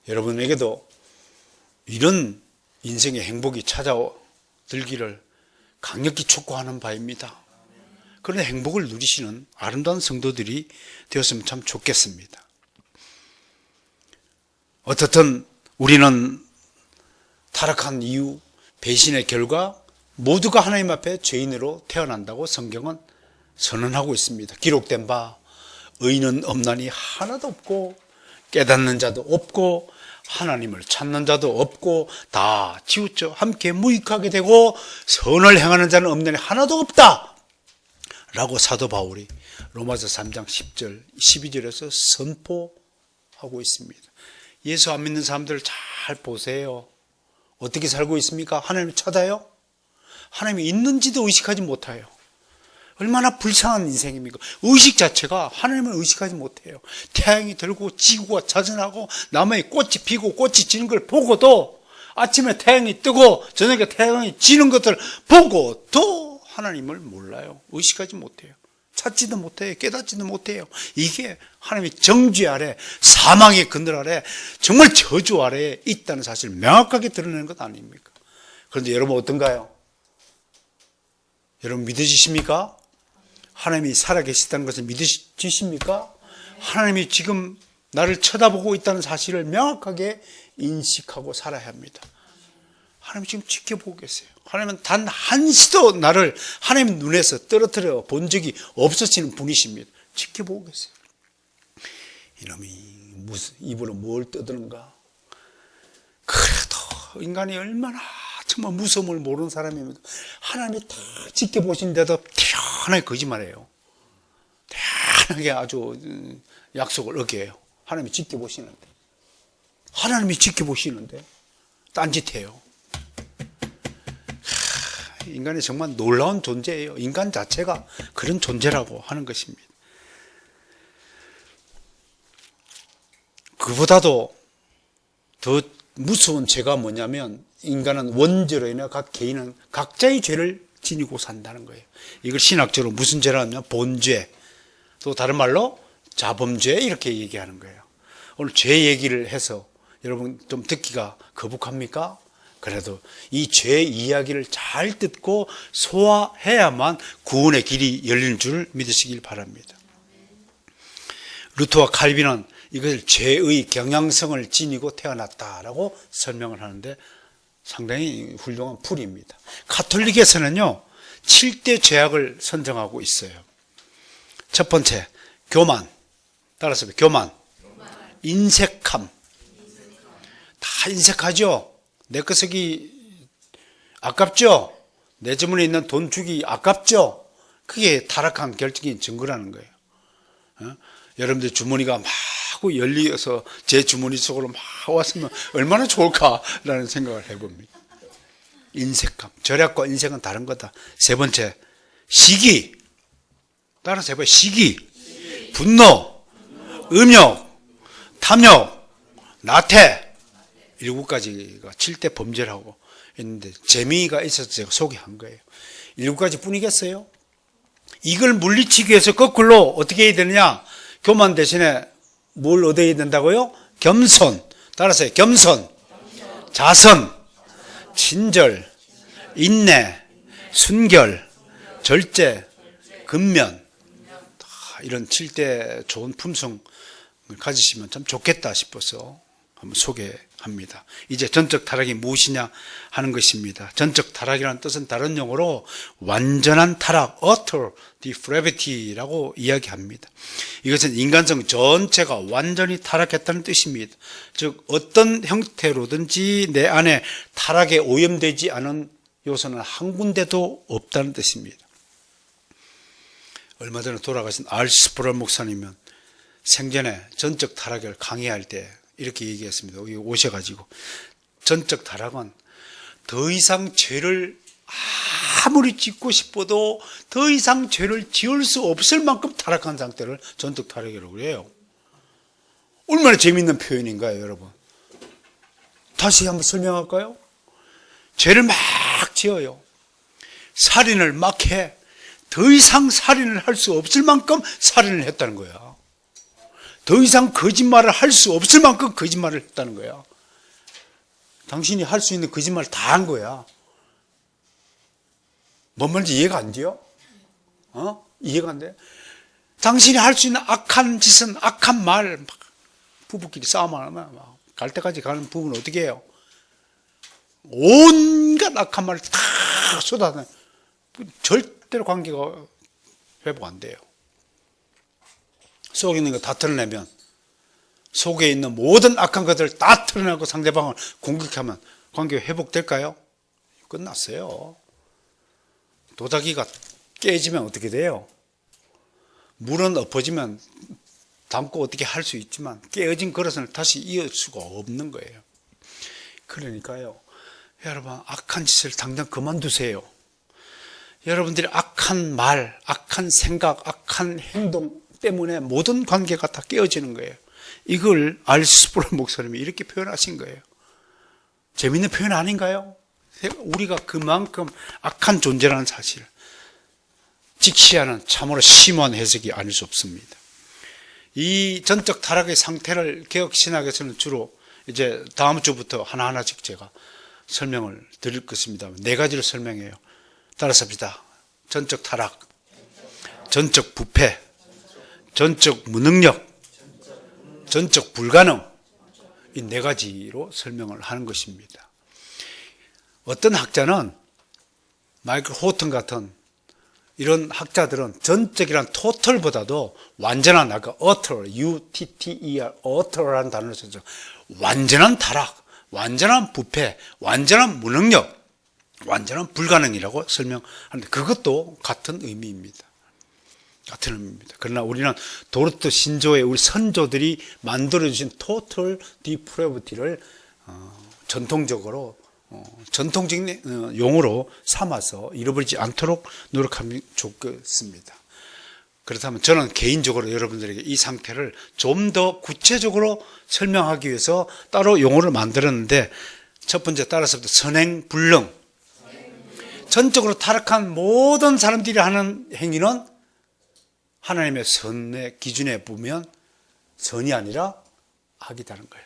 여러분에게도 이런 인생의 행복이 찾아들기를 강력히 촉구하는 바입니다. 그런 행복을 누리시는 아름다운 성도들이 되었으면 참 좋겠습니다. 어떻든 우리는 타락한 이유, 배신의 결과 모두가 하나님 앞에 죄인으로 태어난다고 성경은 선언하고 있습니다. 기록된 바 의인은 없나니 하나도 없고 깨닫는 자도 없고 하나님을 찾는 자도 없고 다 치우쳐 함께 무익하게 되고 선을 행하는 자는 없나니 하나도 없다 라고 사도 바울이 로마서 3장 10절 12절에서 선포하고 있습니다. 예수 안 믿는 사람들 잘 보세요. 어떻게 살고 있습니까? 하나님을 찾아요? 하나님이 있는지도 의식하지 못해요. 얼마나 불쌍한 인생입니까? 의식 자체가 하나님을 의식하지 못해요. 태양이 들고 지구가 자전하고 나무에 꽃이 피고 꽃이 지는 걸 보고도 아침에 태양이 뜨고 저녁에 태양이 지는 것을 보고도 하나님을 몰라요. 의식하지 못해요. 찾지도 못해요. 깨닫지도 못해요. 이게 하나님의 정죄 아래, 사망의 그늘 아래, 정말 저주 아래에 있다는 사실을 명확하게 드러내는 것 아닙니까? 그런데 여러분 어떤가요? 여러분 믿어지십니까? 하나님이 살아계시다는 것을 믿으십니까? 하나님이 지금 나를 쳐다보고 있다는 사실을 명확하게 인식하고 살아야 합니다. 하나님 지금 지켜보고 계세요. 하나님은 단 한시도 나를 하나님 눈에서 떨어뜨려 본 적이 없으시는 분이십니다. 지켜보고 계세요. 이놈이 무슨 입으로 뭘 떠드는가? 그래도 인간이 얼마나 정말 무서움을 모르는 사람입니다. 하나님이 다 지켜보시는데도 태연하게 거짓말해요. 태연하게 아주 약속을 어겨요. 하나님이 지켜보시는데. 하나님이 지켜보시는데 딴짓해요. 인간이 정말 놀라운 존재예요. 인간 자체가 그런 존재라고 하는 것입니다. 그보다도 더 무서운 죄가 뭐냐면 인간은 원죄로 인해 각 개인은 각자의 죄를 지니고 산다는 거예요. 이걸 신학적으로 무슨 죄라 하면 본죄, 또 다른 말로 자범죄 이렇게 얘기하는 거예요. 오늘 죄 얘기를 해서 여러분 좀 듣기가 거북합니까? 그래도 이 죄 이야기를 잘 듣고 소화해야만 구원의 길이 열리는 줄 믿으시길 바랍니다. 루터와 칼빈은 이것을 죄의 경향성을 지니고 태어났다라고 설명을 하는데 상당히 훌륭한 풀이입니다. 가톨릭에서는요 7대 죄악을 선정하고 있어요. 첫 번째 교만, 따라서 교만, 인색함. 다 인색하죠. 내 거 쓰기 아깝죠. 내 주머니에 있는 돈 주기 아깝죠. 그게 타락한 결정적인 증거라는 거예요. 여러분들 주머니가 막 열려서 제 주머니 속으로 막 왔으면 얼마나 좋을까라는 생각을 해봅니다. 인색감, 절약과 인색은 다른 거다. 세 번째 시기, 따라서 해봐요. 시기, 분노, 음욕, 탐욕, 나태, 7가지가 7대 범죄라고 했는데 재미가 있어서 제가 소개한 거예요. 7가지 뿐이겠어요? 이걸 물리치기 위해서 거꾸로 어떻게 해야 되느냐? 교만 대신에 뭘 얻어야 된다고요? 겸손, 따라서 해요. 겸손, 자선, 친절, 인내, 순결, 절제, 근면, 이런 7대 좋은 품성을 가지시면 참 좋겠다 싶어서 한번 소개합니다. 이제 전적 타락이 무엇이냐 하는 것입니다. 전적 타락이라는 뜻은 다른 용어로 완전한 타락, utter depravity라고 이야기합니다. 이것은 인간성 전체가 완전히 타락했다는 뜻입니다. 즉 어떤 형태로든지 내 안에 타락에 오염되지 않은 요소는 한 군데도 없다는 뜻입니다. 얼마 전에 돌아가신 알스프럴 목사님은 생전에 전적 타락을 강의할 때 이렇게 얘기했습니다. 여기 오셔가지고 전적 타락은 더 이상 죄를 아무리 짓고 싶어도 더 이상 죄를 지을 수 없을 만큼 타락한 상태를 전적 타락이라고 해요. 얼마나 재미있는 표현인가요, 여러분? 다시 한번 설명할까요? 죄를 막 지어요. 살인을 막 해. 더 이상 살인을 할 수 없을 만큼 살인을 했다는 거야. 더 이상 거짓말을 할 수 없을 만큼 거짓말을 했다는 거야. 당신이 할 수 있는 거짓말을 다 한 거야. 뭔 말인지 이해가 안 돼요? 이해가 안 돼? 당신이 할 수 있는 악한 짓은, 악한 말, 막 부부끼리 싸움하면 막 갈 때까지 가는 부부는 어떻게 해요? 온갖 악한 말을 다 쏟아내. 절대로 관계가 회복 안 돼요. 속에 있는 거 다 털어내면, 속에 있는 모든 악한 것들을 다 털어내고 상대방을 공격하면 관계가 회복될까요? 끝났어요. 도자기가 깨지면 어떻게 돼요? 물은 엎어지면 담고 어떻게 할 수 있지만 깨어진 그릇을 다시 이을 수가 없는 거예요. 그러니까요, 여러분 악한 짓을 당장 그만두세요. 여러분들이 악한 말, 악한 생각, 악한 행동 때문에 모든 관계가 다 깨어지는 거예요. 이걸 알스프롤 목사님이 이렇게 표현하신 거예요. 재밌는 표현 아닌가요? 우리가 그만큼 악한 존재라는 사실을 직시하는 참으로 심오한 해석이 아닐 수 없습니다. 이 전적 타락의 상태를 개혁신학에서는 주로 이제 다음 주부터 하나하나씩 제가 설명을 드릴 것입니다. 4가지를 설명해요. 따라서 합시다. 전적 타락, 전적 부패, 전적 무능력, 전적 불가능, 이 4가지로 설명을 하는 것입니다. 어떤 학자는 마이클 호튼 같은 이런 학자들은 전적이란 토털보다도 완전한, 아까 utter, U-T-T-E-R, utter라는 단어를 써서 완전한 타락, 완전한 부패, 완전한 무능력, 완전한 불가능이라고 설명하는데 그것도 같은 의미입니다. 같은 의미입니다. 그러나 우리는 도르트 신조의 우리 선조들이 만들어주신 total depravity를 전통적으로 전통적인 용어로 삼아서 잃어버리지 않도록 노력하면 좋겠습니다. 그렇다면 저는 개인적으로 여러분들에게 이 상태를 좀 더 구체적으로 설명하기 위해서 따로 용어를 만들었는데 첫 번째 따라서 선행불능, 전적으로 타락한 모든 사람들이 하는 행위는 하나님의 선의 기준에 보면 선이 아니라 악이다는 거예요.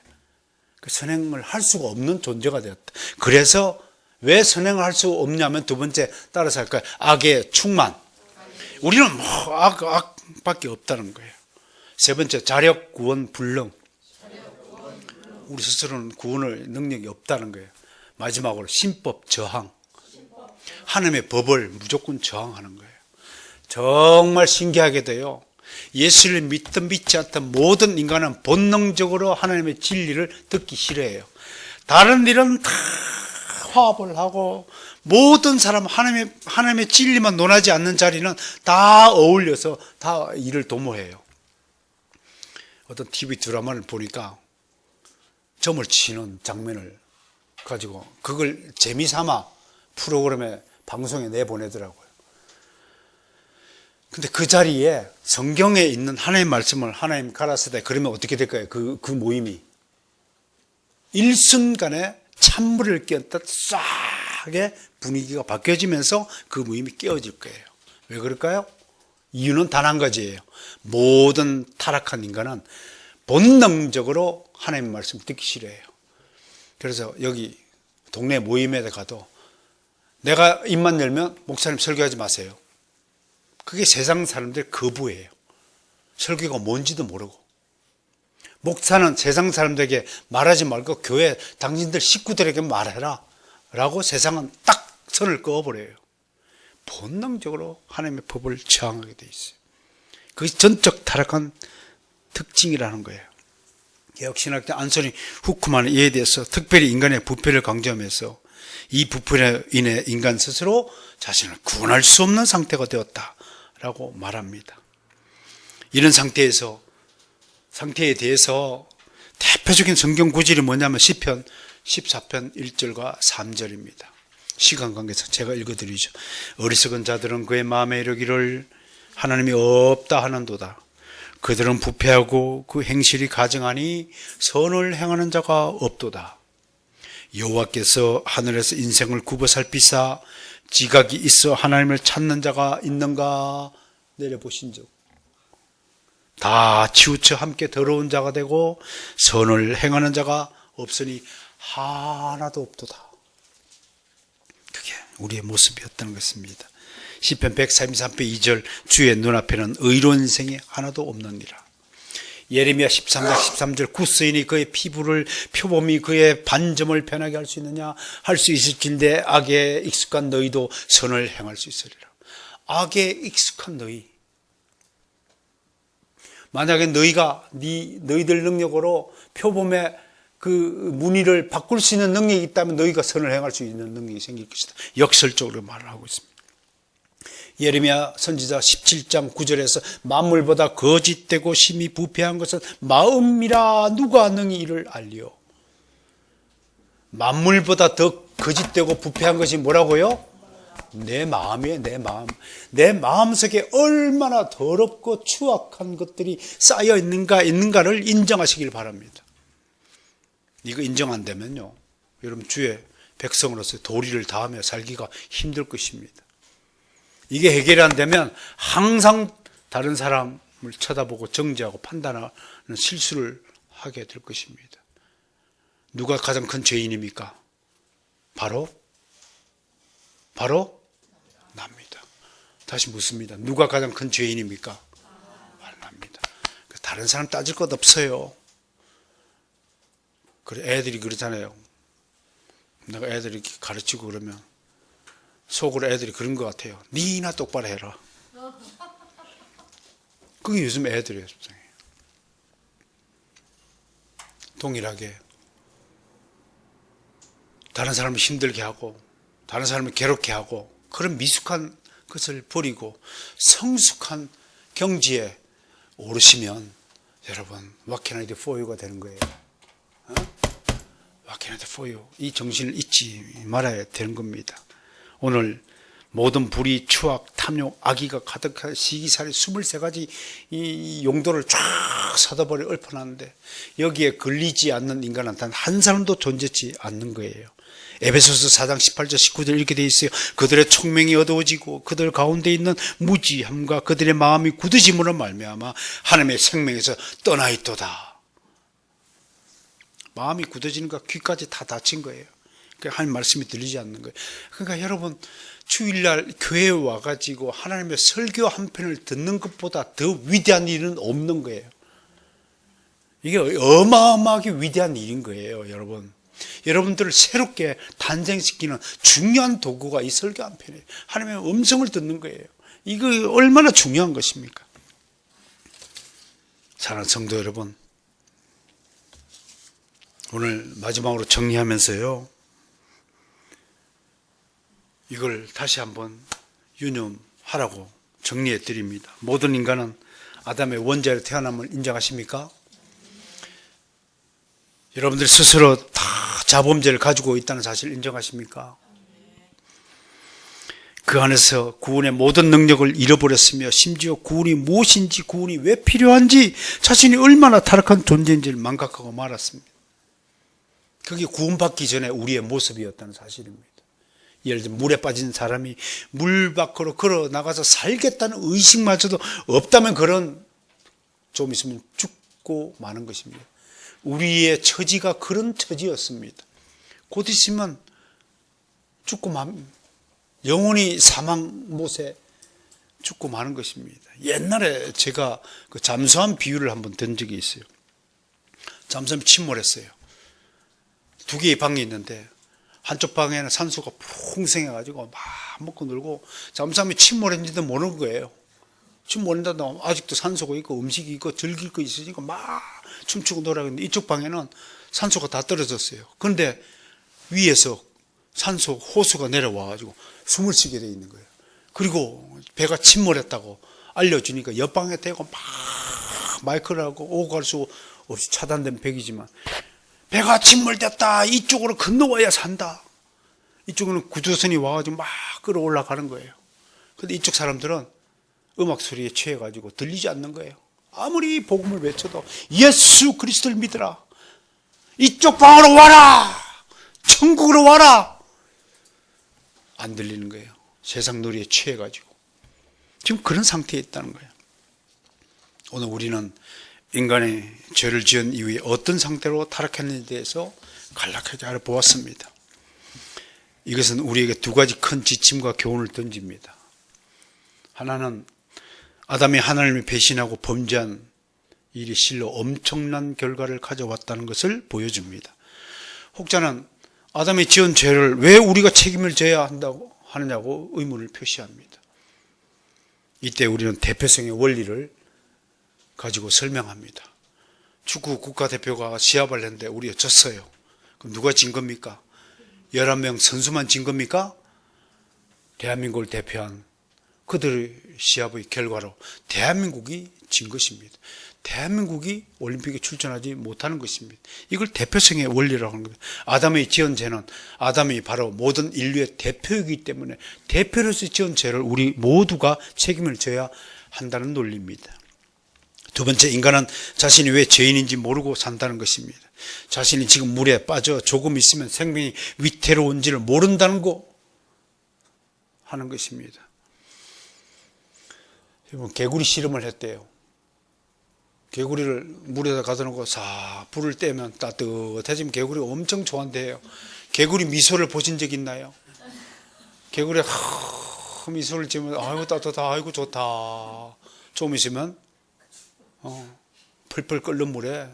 그 선행을 할 수가 없는 존재가 되었다. 그래서 왜 선행을 할 수 없냐면 두 번째 따라서 할까요? 악의 충만. 우리는 뭐 악밖에 없다는 거예요. 세 번째 자력, 구원, 불능. 우리 스스로는 구원의 능력이 없다는 거예요. 마지막으로 신법, 저항. 하나님의 법을 무조건 저항하는 거예요. 정말 신기하게도요, 예수를 믿든 믿지 않든 모든 인간은 본능적으로 하나님의 진리를 듣기 싫어해요. 다른 일은 다 화합을 하고 모든 사람 하나님의 진리만 논하지 않는 자리는 다 어울려서 다 일을 도모해요. 어떤 TV 드라마를 보니까 점을 치는 장면을 가지고 그걸 재미삼아 프로그램에 방송에 내보내더라고요. 근데 그 자리에 성경에 있는 하나님의 말씀을 하나님 가라사대 그러면 어떻게 될까요? 그 모임이 일순간에 찬물을 끼얹듯 싹하게 분위기가 바뀌어지면서 그 모임이 깨어질 거예요. 왜 그럴까요? 이유는 단 한 가지예요. 모든 타락한 인간은 본능적으로 하나님의 말씀을 듣기 싫어해요. 그래서 여기 동네 모임에 가도 내가 입만 열면 목사님 설교하지 마세요. 그게 세상 사람들 거부예요. 설교가 뭔지도 모르고. 목사는 세상 사람들에게 말하지 말고 교회 당신들 식구들에게 말해라 라고 세상은 딱 선을 그어버려요. 본능적으로 하나님의 법을 저항하게 돼 있어요. 그것이 전적 타락한 특징이라는 거예요. 개혁신학자 안소니 후크만은 이에 대해서 특별히 인간의 부패를 강조하면서 이 부패로 인해 인간 스스로 자신을 구원할 수 없는 상태가 되었다라고 말합니다. 이런 상태에 대해서 대표적인 성경 구절이 뭐냐면 시편 14편 1절과 3절입니다. 시간 관계에서 제가 읽어드리죠. 어리석은 자들은 그의 마음에 이르기를 하나님이 없다 하는도다. 그들은 부패하고 그 행실이 가증하니 선을 행하는 자가 없도다. 여호와께서 하늘에서 인생을 굽어 살피사 지각이 있어 하나님을 찾는 자가 있는가 내려보신즉 다 치우쳐 함께 더러운 자가 되고 선을 행하는 자가 없으니 하나도 없도다. 그게 우리의 모습이었다는 것입니다. 시편 133편 2절 주의 눈앞에는 의로운 인생이 하나도 없느니라. 예레미야 13장 13절 구스인이 그의 피부를 표범이 그의 반점을 변하게 할 수 있느냐 할 수 있을진데 악에 익숙한 너희도 선을 행할 수 있으리라. 악에 익숙한 너희, 만약에 너희들 능력으로 표범의 그 무늬를 바꿀 수 있는 능력이 있다면 너희가 선을 행할 수 있는 능력이 생길 것이다. 역설적으로 말을 하고 있습니다. 예레미야 선지자 17장 9절에서 만물보다 거짓되고 심히 부패한 것은 마음이라 누가 능히 이를 알리오. 만물보다 더 거짓되고 부패한 것이 뭐라고요? 내 마음이에요. 내 마음속에 얼마나 더럽고 추악한 것들이 쌓여 있는가를 인정하시길 바랍니다. 이거 인정 안 되면요, 여러분 주의 백성으로서 도리를 다하며 살기가 힘들 것입니다. 이게 해결이 안 되면 항상 다른 사람을 쳐다보고 정죄하고 판단하는 실수를 하게 될 것입니다. 누가 가장 큰 죄인입니까? 바로 납니다. 다시 묻습니다. 누가 가장 큰 죄인입니까? 바로 납니다. 다른 사람 따질 것 없어요. 그래, 애들이 그러잖아요. 내가 애들이 가르치고 그러면 속으로 애들이 그런 것 같아요. 니나 똑바로 해라. 그게 요즘 애들이에요. 동일하게 다른 사람을 힘들게 하고 다른 사람을 괴롭게 하고 그런 미숙한 것을 버리고 성숙한 경지에 오르시면 여러분 What can I do for you가 되는 거예요. What can I do for you? 이 정신을 잊지 말아야 되는 겁니다. 오늘 모든 불의, 추악 다 탐욕, 악의가 가득한 시기살이 23가지 이 용도를 쫙 사다버려 읊어놨는데 여기에 걸리지 않는 인간은 단 한 사람도 존재치 않는 거예요. 에베소서 4장 18절 19절 이렇게 되어 있어요. 그들의 총명이 어두워지고 그들 가운데 있는 무지함과 그들의 마음이 굳어짐으로 말미암아 하나님의 생명에서 떠나 있도다. 마음이 굳어지는 거 귀까지 다 닫힌 거예요. 그러니까 하나님 말씀이 들리지 않는 거예요. 그러니까 여러분 주일날 교회에 와가지고 하나님의 설교 한 편을 듣는 것보다 더 위대한 일은 없는 거예요. 이게 어마어마하게 위대한 일인 거예요. 여러분들을 새롭게 탄생시키는 중요한 도구가 이 설교 한 편이에요. 하나님의 음성을 듣는 거예요. 이거 얼마나 중요한 것입니까? 사랑하는 성도 여러분, 오늘 마지막으로 정리하면서요, 이걸 다시 한번 유념하라고 정리해 드립니다. 모든 인간은 아담의 원자로 태어남을 인정하십니까? 여러분들 스스로 다 자범죄를 가지고 있다는 사실을 인정하십니까? 그 안에서 구원의 모든 능력을 잃어버렸으며 심지어 구원이 무엇인지, 구원이 왜 필요한지, 자신이 얼마나 타락한 존재인지를 망각하고 말았습니다. 그게 구원받기 전에 우리의 모습이었다는 사실입니다. 예를 들면 물에 빠진 사람이 물 밖으로 걸어 나가서 살겠다는 의식마저도 없다면 그런 좀 있으면 죽고 마는 것입니다. 우리의 처지가 그런 처지였습니다. 곧 있으면 죽고 영원히 사망 못에 죽고 마는 것입니다. 옛날에 제가 그 잠수함 비유를 한번 든 적이 있어요. 잠수함이 침몰했어요. 두 개의 방이 있는데 한쪽 방에는 산소가 풍성해가지고 막 먹고 놀고 잠수함이 침몰했는지도 모르는 거예요. 침몰했는데도 아직도 산소가 있고 음식이 있고 즐길 거 있으니까 막 춤추고 놀아는데 이쪽 방에는 산소가 다 떨어졌어요. 그런데 위에서 산소 호수가 내려와가지고 숨을 쉬게 돼 있는 거예요. 그리고 배가 침몰했다고 알려주니까 옆방에 대고 막 마이크를 하고 오고 갈 수 없이 차단된 벽이지만 배가 침몰됐다. 이쪽으로 건너와야 산다. 이쪽에는 구조선이 와가지고 막 끌어올라가는 거예요. 근데 이쪽 사람들은 음악 소리에 취해가지고 들리지 않는 거예요. 아무리 복음을 외쳐도 예수 그리스도를 믿으라. 이쪽 방으로 와라. 천국으로 와라. 안 들리는 거예요. 세상 놀이에 취해가지고. 지금 그런 상태에 있다는 거예요. 오늘 우리는 인간의 죄를 지은 이후에 어떤 상태로 타락했는지에 대해서 간략하게 알아보았습니다. 이것은 우리에게 두 가지 큰 지침과 교훈을 던집니다. 하나는 아담이 하나님을 배신하고 범죄한 일이 실로 엄청난 결과를 가져왔다는 것을 보여줍니다. 혹자는 아담이 지은 죄를 왜 우리가 책임을 져야 하느냐고 의문을 표시합니다. 이때 우리는 대표성의 원리를 가지고 설명합니다. 축구 국가대표가 시합을 했는데 우리가 졌어요. 그럼 누가 진 겁니까? 11명 선수만 진 겁니까? 대한민국을 대표한 그들의 시합의 결과로 대한민국이 진 것입니다. 대한민국이 올림픽에 출전하지 못하는 것입니다. 이걸 대표성의 원리라고 하는 겁니다. 아담의 지은 죄는 아담이 바로 모든 인류의 대표이기 때문에 대표로서 지은 죄를 우리 모두가 책임을 져야 한다는 논리입니다. 두 번째, 인간은 자신이 왜 죄인인지 모르고 산다는 것입니다. 자신이 지금 물에 빠져 조금 있으면 생명이 위태로운지를 모른다는 거 하는 것입니다. 개구리 실험을 했대요. 개구리를 물에다 가둬 놓고 싹 불을 떼면 따뜻해지면 개구리가 엄청 좋아한대요. 개구리 미소를 보신 적 있나요? 개구리 미소를 지으면 아이고 따뜻하다, 아이고 좋다. 좀 있으면 펄펄 끓는 물에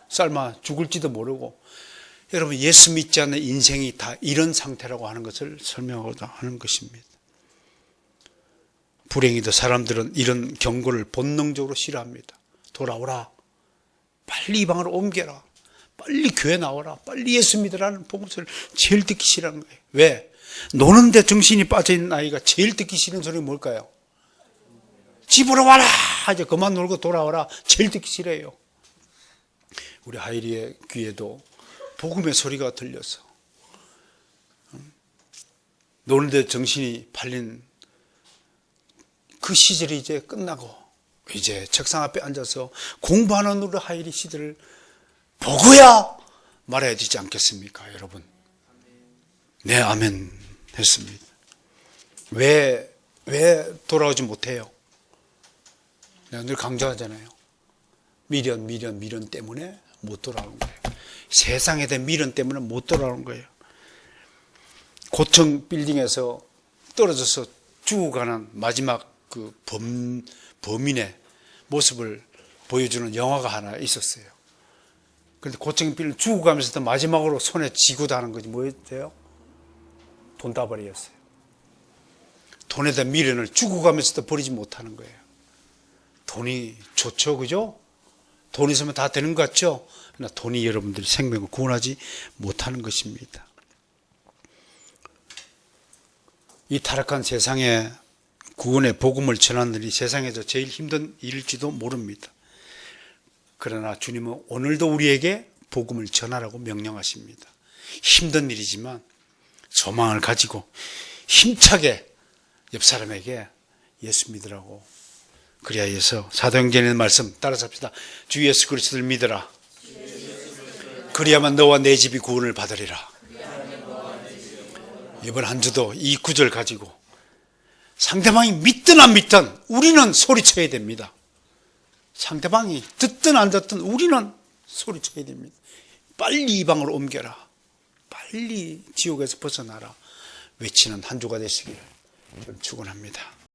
삶아 죽을지도 모르고. 여러분, 예수 믿지 않는 인생이 다 이런 상태라고 하는 것을 설명하고자 하는 것입니다. 불행히도 사람들은 이런 경고를 본능적으로 싫어합니다. 돌아오라. 빨리 이 방으로 옮겨라. 빨리 교회 나와라. 빨리 예수 믿으라는 복음소리를 제일 듣기 싫어하는 거예요. 왜? 노는데 정신이 빠져있는 아이가 제일 듣기 싫은 소리가 뭘까요? 집으로 와라. 이제 그만 놀고 돌아와라. 제일 듣기 싫어요. 우리 하이리의 귀에도 복음의 소리가 들려서 노는데 정신이 팔린 그 시절이 이제 끝나고 이제 책상 앞에 앉아서 공부하는 우리 하이리 시대를 보고야 말해야 되지 않겠습니까, 여러분? 네, 아멘 했습니다. 왜 돌아오지 못해요? 내가 늘 강조하잖아요. 미련 때문에 못 돌아오는 거예요. 세상에 대한 미련 때문에 못 돌아오는 거예요. 고층 빌딩에서 떨어져서 죽어가는 마지막 그 범인의 모습을 보여주는 영화가 하나 있었어요. 그런데 고층 빌딩 죽어가면서도 마지막으로 손에 쥐고도 하는 것이 뭐였대요? 돈다발이었어요. 돈에 대한 미련을 죽어가면서도 버리지 못하는 거예요. 돈이 좋죠, 그죠? 돈 있으면 다 되는 것 같죠? 그러나 돈이 여러분들의 생명을 구원하지 못하는 것입니다. 이 타락한 세상에 구원의 복음을 전하는 일이 세상에서 제일 힘든 일일지도 모릅니다. 그러나 주님은 오늘도 우리에게 복음을 전하라고 명령하십니다. 힘든 일이지만 소망을 가지고 힘차게 옆 사람에게 예수 믿으라고. 그래야 해서 사도행전의 말씀 따라서 합시다. 주 예수 그리스도를 믿으라. 그리야만 너와 내 집이 구원을 받으리라. 이번 한 주도 이 구절 가지고 상대방이 믿든 안 믿든 우리는 소리쳐야 됩니다. 상대방이 듣든 안 듣든 우리는 소리쳐야 됩니다. 빨리 이 방으로 옮겨라. 빨리 지옥에서 벗어나라. 외치는 한 주가 되시기를 좀 축원합니다.